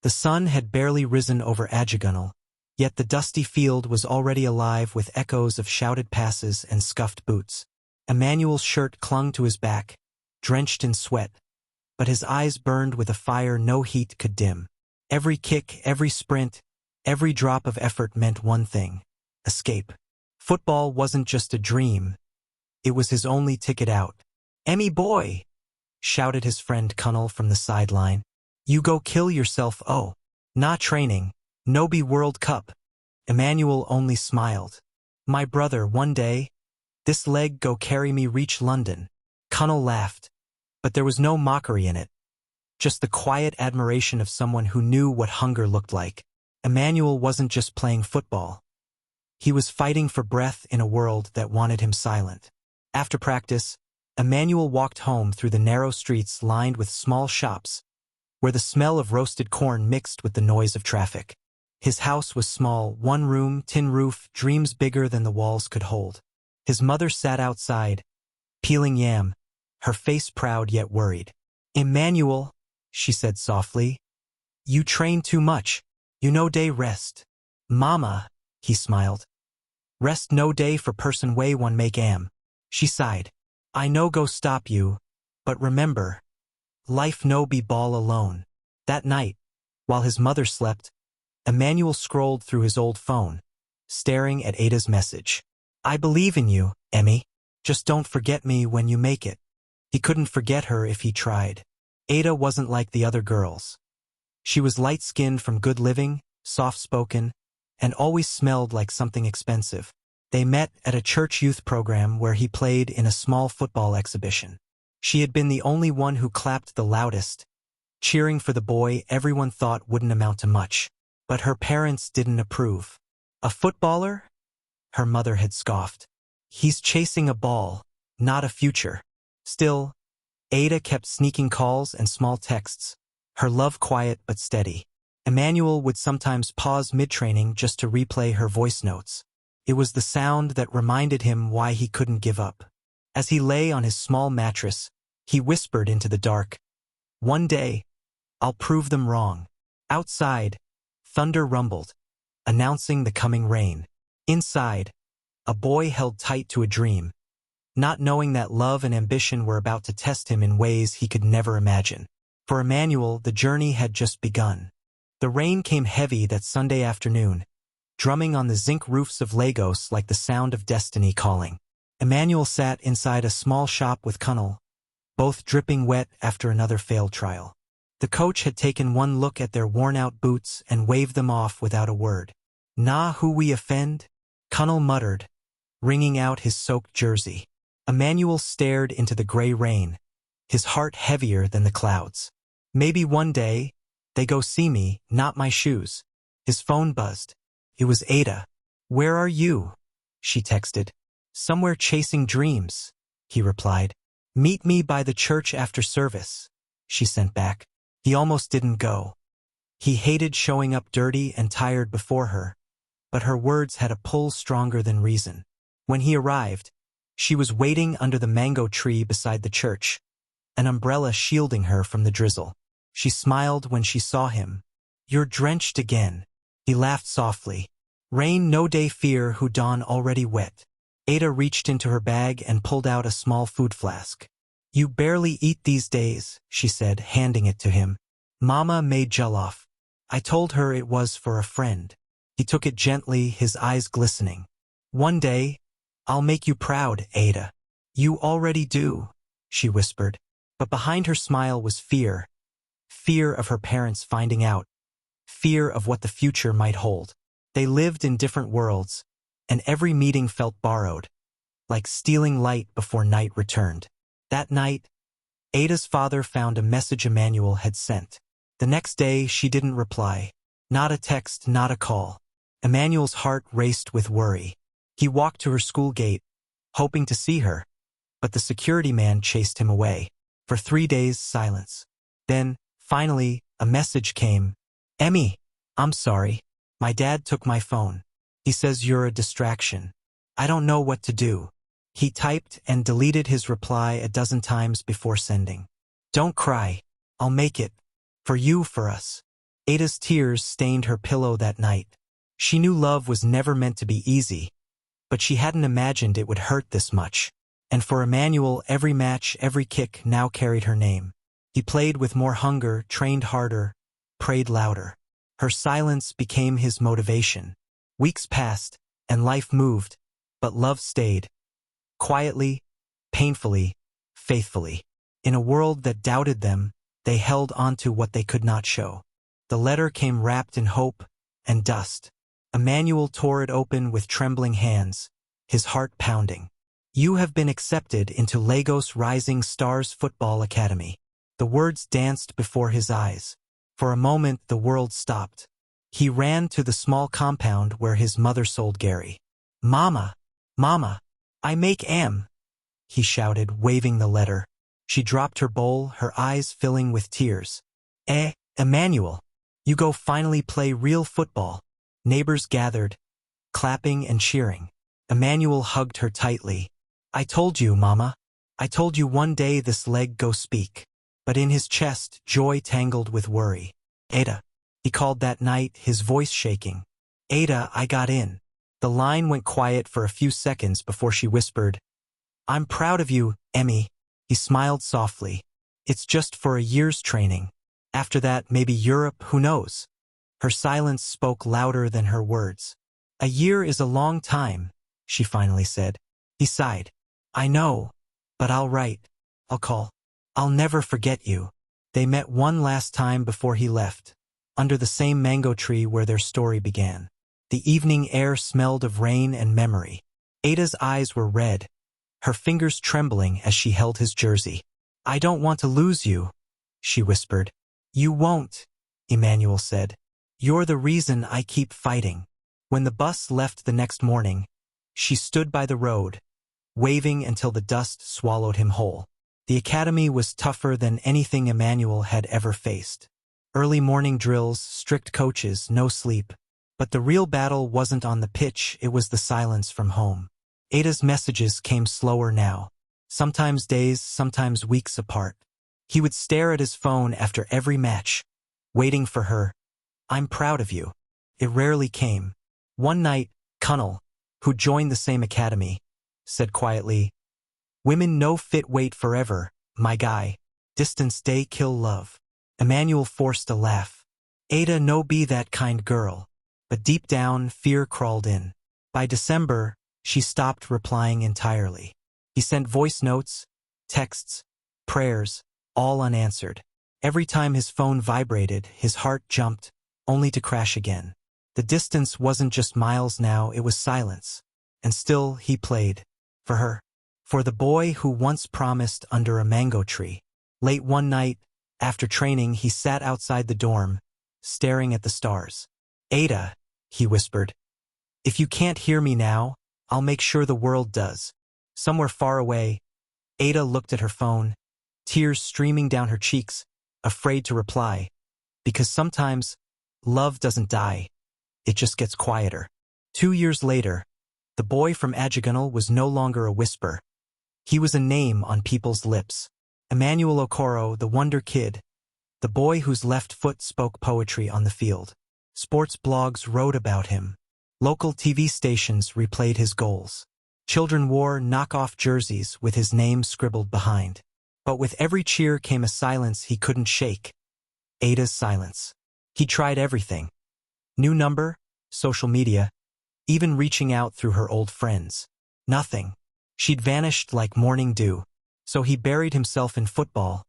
The sun had barely risen over Ajegunle, yet the dusty field was already alive with echoes of shouted passes and scuffed boots. Emmanuel's shirt clung to his back, drenched in sweat, but his eyes burned with a fire no heat could dim. Every kick, every sprint, every drop of effort meant one thing: escape. Football wasn't just a dream, it was his only ticket out. "Emmy boy!" shouted his friend Cunnel from the sideline. "You go kill yourself, oh. Nah training, no be World Cup." Emmanuel only smiled. "My brother, one day, this leg go carry me reach London." Cunnel laughed, but there was no mockery in it. Just the quiet admiration of someone who knew what hunger looked like. Emmanuel wasn't just playing football. He was fighting for breath in a world that wanted him silent. After practice, Emmanuel walked home through the narrow streets lined with small shops, where the smell of roasted corn mixed with the noise of traffic. His house was small, one room, tin roof, dreams bigger than the walls could hold. His mother sat outside, peeling yam, her face proud yet worried. "Emmanuel," she said softly, "you train too much. You no day rest." "Mama," he smiled. "Rest no day for person way one make am." She sighed. "I no go stop you, but remember, life no be ball alone." That night, while his mother slept, Emmanuel scrolled through his old phone, staring at Ada's message. "I believe in you, Emmy. Just don't forget me when you make it." He couldn't forget her if he tried. Ada wasn't like the other girls. She was light-skinned from good living, soft-spoken, and always smelled like something expensive. They met at a church youth program where he played in a small football exhibition. She had been the only one who clapped the loudest, cheering for the boy everyone thought wouldn't amount to much. But her parents didn't approve. "A footballer?" her mother had scoffed. "He's chasing a ball, not a future." Still, Ada kept sneaking calls and small texts, her love quiet but steady. Emmanuel would sometimes pause mid-training just to replay her voice notes. It was the sound that reminded him why he couldn't give up. As he lay on his small mattress, he whispered into the dark, "One day, I'll prove them wrong." Outside, thunder rumbled, announcing the coming rain. Inside, a boy held tight to a dream, not knowing that love and ambition were about to test him in ways he could never imagine. For Emmanuel, the journey had just begun. The rain came heavy that Sunday afternoon, drumming on the zinc roofs of Lagos like the sound of destiny calling. Emmanuel sat inside a small shop with Cunnel, both dripping wet after another failed trial. The coach had taken one look at their worn-out boots and waved them off without a word. "Nah, who we offend?" Cunnel muttered, wringing out his soaked jersey. Emmanuel stared into the gray rain, his heart heavier than the clouds. "Maybe one day, they go see me, not my shoes." His phone buzzed. It was Ada. "Where are you?" she texted. "Somewhere chasing dreams," he replied. "Meet me by the church after service," she sent back. He almost didn't go. He hated showing up dirty and tired before her, but her words had a pull stronger than reason. When he arrived, she was waiting under the mango tree beside the church, an umbrella shielding her from the drizzle. She smiled when she saw him. "You're drenched again." He laughed softly. "Rain no day fear who dawn already wet." Ada reached into her bag and pulled out a small food flask. "You barely eat these days," she said, handing it to him. "Mama made jollof. I told her it was for a friend." He took it gently, his eyes glistening. "One day, I'll make you proud, Ada." "You already do," she whispered. But behind her smile was fear. Fear of her parents finding out. Fear of what the future might hold. They lived in different worlds, and every meeting felt borrowed, like stealing light before night returned. That night, Ada's father found a message Emmanuel had sent. The next day, she didn't reply. Not a text, not a call. Emmanuel's heart raced with worry. He walked to her school gate, hoping to see her, but the security man chased him away. For 3 days, silence. Then, finally, a message came. "Emmy, I'm sorry. My dad took my phone. He says you're a distraction. I don't know what to do." He typed and deleted his reply a dozen times before sending. "Don't cry. I'll make it. For you, for us." Ada's tears stained her pillow that night. She knew love was never meant to be easy, but she hadn't imagined it would hurt this much. And for Emmanuel, every match, every kick now carried her name. He played with more hunger, trained harder, prayed louder. Her silence became his motivation. Weeks passed, and life moved, but love stayed. Quietly, painfully, faithfully. In a world that doubted them, they held onto what they could not show. The letter came wrapped in hope and dust. Emmanuel tore it open with trembling hands, his heart pounding. You have been accepted into Lagos Rising Stars Football Academy. The words danced before his eyes. For a moment the world stopped. He ran to the small compound where his mother sold Gary. "Mama! Mama! I make am!" he shouted, waving the letter. She dropped her bowl, her eyes filling with tears. Emmanuel! You go finally play real football." Neighbors gathered, clapping and cheering. Emmanuel hugged her tightly. "I told you, Mama. I told you one day this leg go speak." But in his chest, joy tangled with worry. "Ada," he called that night, his voice shaking. "Ada, I got in." The line went quiet for a few seconds before she whispered, "I'm proud of you, Emmy." He smiled softly. "It's just for a year's training. After that, maybe Europe, who knows?" Her silence spoke louder than her words. "A year is a long time," she finally said. He sighed. "I know, but I'll write. I'll call. I'll never forget you." They met one last time before he left, under the same mango tree where their story began. The evening air smelled of rain and memory. Ada's eyes were red, her fingers trembling as she held his jersey. "I don't want to lose you," she whispered. "You won't," Emmanuel said. "You're the reason I keep fighting." When the bus left the next morning, she stood by the road, waving until the dust swallowed him whole. The academy was tougher than anything Emmanuel had ever faced. Early morning drills, strict coaches, no sleep. But the real battle wasn't on the pitch, it was the silence from home. Ada's messages came slower now, sometimes days, sometimes weeks apart. He would stare at his phone after every match, waiting for her. "I'm proud of you." It rarely came. One night, Connell, who joined the same academy, said quietly, "Women no fit wait forever, my guy. Distance day kill love." Emmanuel forced a laugh. "Ada no be that kind girl." But deep down, fear crawled in. By December, she stopped replying entirely. He sent voice notes, texts, prayers, all unanswered. Every time his phone vibrated, his heart jumped, only to crash again. The distance wasn't just miles now, it was silence. And still he played. For her. For the boy who once promised under a mango tree. Late one night, after training, he sat outside the dorm, staring at the stars. "Ada," he whispered, "if you can't hear me now, I'll make sure the world does." Somewhere far away, Ada looked at her phone, tears streaming down her cheeks, afraid to reply. Because sometimes, love doesn't die. It just gets quieter. 2 years later, the boy from Ajegunle was no longer a whisper. He was a name on people's lips. Emmanuel Okoro, the wonder kid, the boy whose left foot spoke poetry on the field. Sports blogs wrote about him. Local TV stations replayed his goals. Children wore knockoff jerseys with his name scribbled behind. But with every cheer came a silence he couldn't shake. Ada's silence. He tried everything. New number, social media, even reaching out through her old friends. Nothing. She'd vanished like morning dew. So he buried himself in football,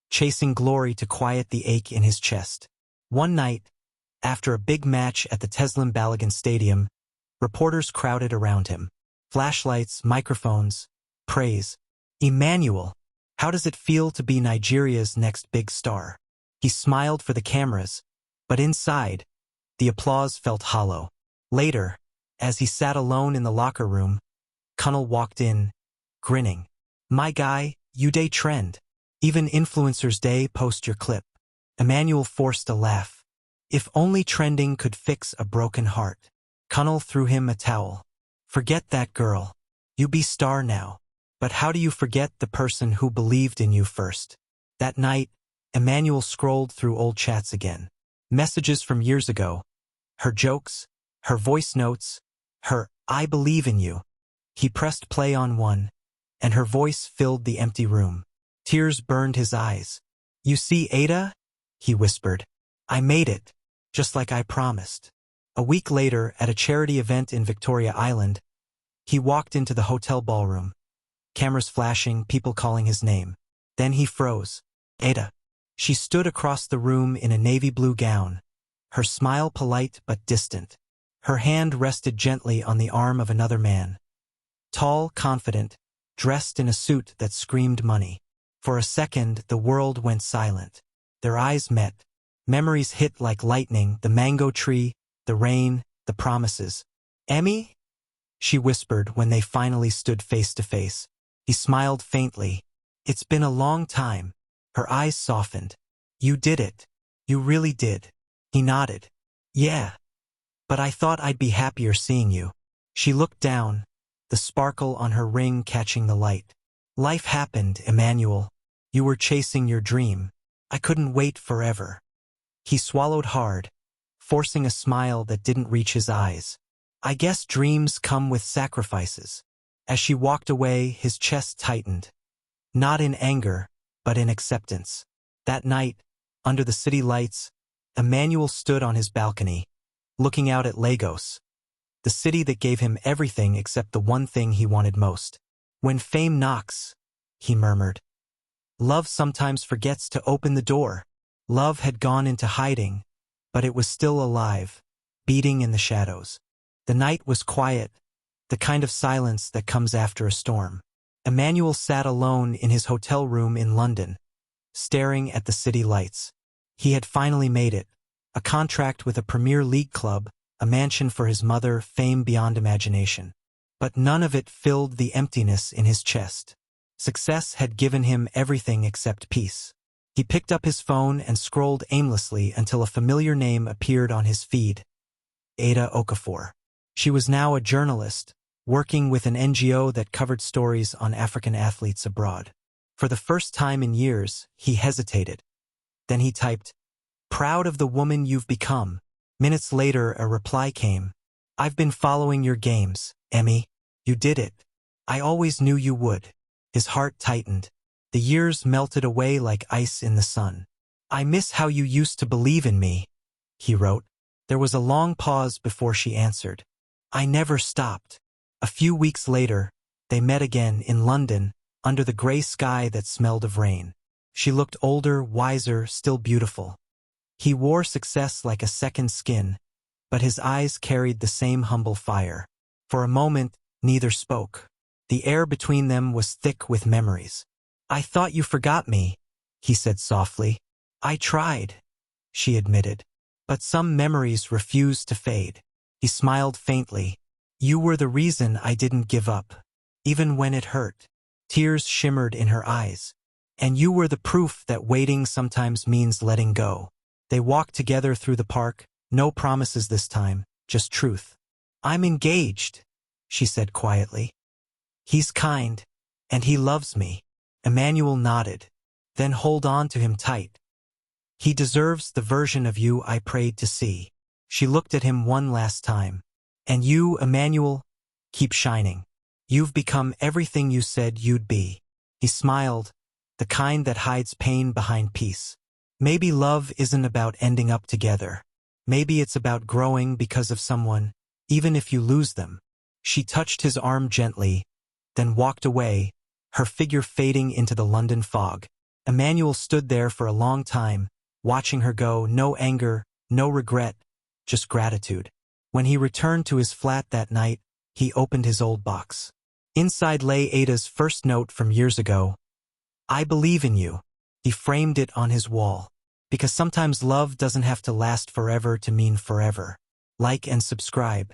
chasing glory to quiet the ache in his chest. One night, after a big match at the Teslim Balogun Stadium, reporters crowded around him. Flashlights, microphones, praise. "Emmanuel, how does it feel to be Nigeria's next big star?" He smiled for the cameras, but inside, the applause felt hollow. Later, as he sat alone in the locker room, Connell walked in, grinning. "My guy, you day trend. Even influencers day post your clip." Emmanuel forced a laugh. If only trending could fix a broken heart. Connell threw him a towel. "Forget that girl. You be star now. But how do you forget the person who believed in you first?" That night, Emmanuel scrolled through old chats again. Messages from years ago. Her jokes, her voice notes, her "I believe in you." He pressed play on one, and her voice filled the empty room. Tears burned his eyes. "You see, Ada?" he whispered. "I made it, just like I promised." A week later, at a charity event in Victoria Island, he walked into the hotel ballroom. Cameras flashing, people calling his name. Then he froze. "Ada." She stood across the room in a navy blue gown, her smile polite but distant. Her hand rested gently on the arm of another man. Tall, confident, dressed in a suit that screamed money. For a second, the world went silent. Their eyes met. Memories hit like lightning, the mango tree, the rain, the promises. "Emmy?" she whispered when they finally stood face to face. He smiled faintly. "It's been a long time." Her eyes softened. "You did it. You really did." He nodded. "Yeah. But I thought I'd be happier seeing you." She looked down, the sparkle on her ring catching the light. "Life happened, Emmanuel. You were chasing your dream. I couldn't wait forever." He swallowed hard, forcing a smile that didn't reach his eyes. "I guess dreams come with sacrifices." As she walked away, his chest tightened. Not in anger, but in acceptance. That night, under the city lights, Emmanuel stood on his balcony, looking out at Lagos, the city that gave him everything except the one thing he wanted most. "When fame knocks," he murmured, "love sometimes forgets to open the door." Love had gone into hiding, but it was still alive, beating in the shadows. The night was quiet, the kind of silence that comes after a storm. Emmanuel sat alone in his hotel room in London, staring at the city lights. He had finally made it. A contract with a Premier League club, a mansion for his mother, fame beyond imagination. But none of it filled the emptiness in his chest. Success had given him everything except peace. He picked up his phone and scrolled aimlessly until a familiar name appeared on his feed. Ada Okafor. She was now a journalist, working with an NGO that covered stories on African athletes abroad. For the first time in years, he hesitated. Then he typed, "Proud of the woman you've become." Minutes later, a reply came. "I've been following your games, Emmy. You did it. I always knew you would." His heart tightened. The years melted away like ice in the sun. "I miss how you used to believe in me," he wrote. There was a long pause before she answered. "I never stopped." A few weeks later, they met again in London, under the gray sky that smelled of rain. She looked older, wiser, still beautiful. He wore success like a second skin, but his eyes carried the same humble fire. For a moment, neither spoke. The air between them was thick with memories. "I thought you forgot me," he said softly. "I tried," she admitted. "But some memories refused to fade." He smiled faintly. "You were the reason I didn't give up, even when it hurt." Tears shimmered in her eyes. "And you were the proof that waiting sometimes means letting go." They walked together through the park, no promises this time, just truth. "I'm engaged," she said quietly. "He's kind, and he loves me." Emmanuel nodded. "Then hold on to him tight. He deserves the version of you I prayed to see." She looked at him one last time. "And you, Emmanuel, keep shining. You've become everything you said you'd be." He smiled, the kind that hides pain behind peace. Maybe love isn't about ending up together. Maybe it's about growing because of someone, even if you lose them. She touched his arm gently, then walked away, her figure fading into the London fog. Emmanuel stood there for a long time, watching her go, no anger, no regret, just gratitude. When he returned to his flat that night, he opened his old box. Inside lay Ada's first note from years ago. "I believe in you." He framed it on his wall. Because sometimes love doesn't have to last forever to mean forever. Like and subscribe.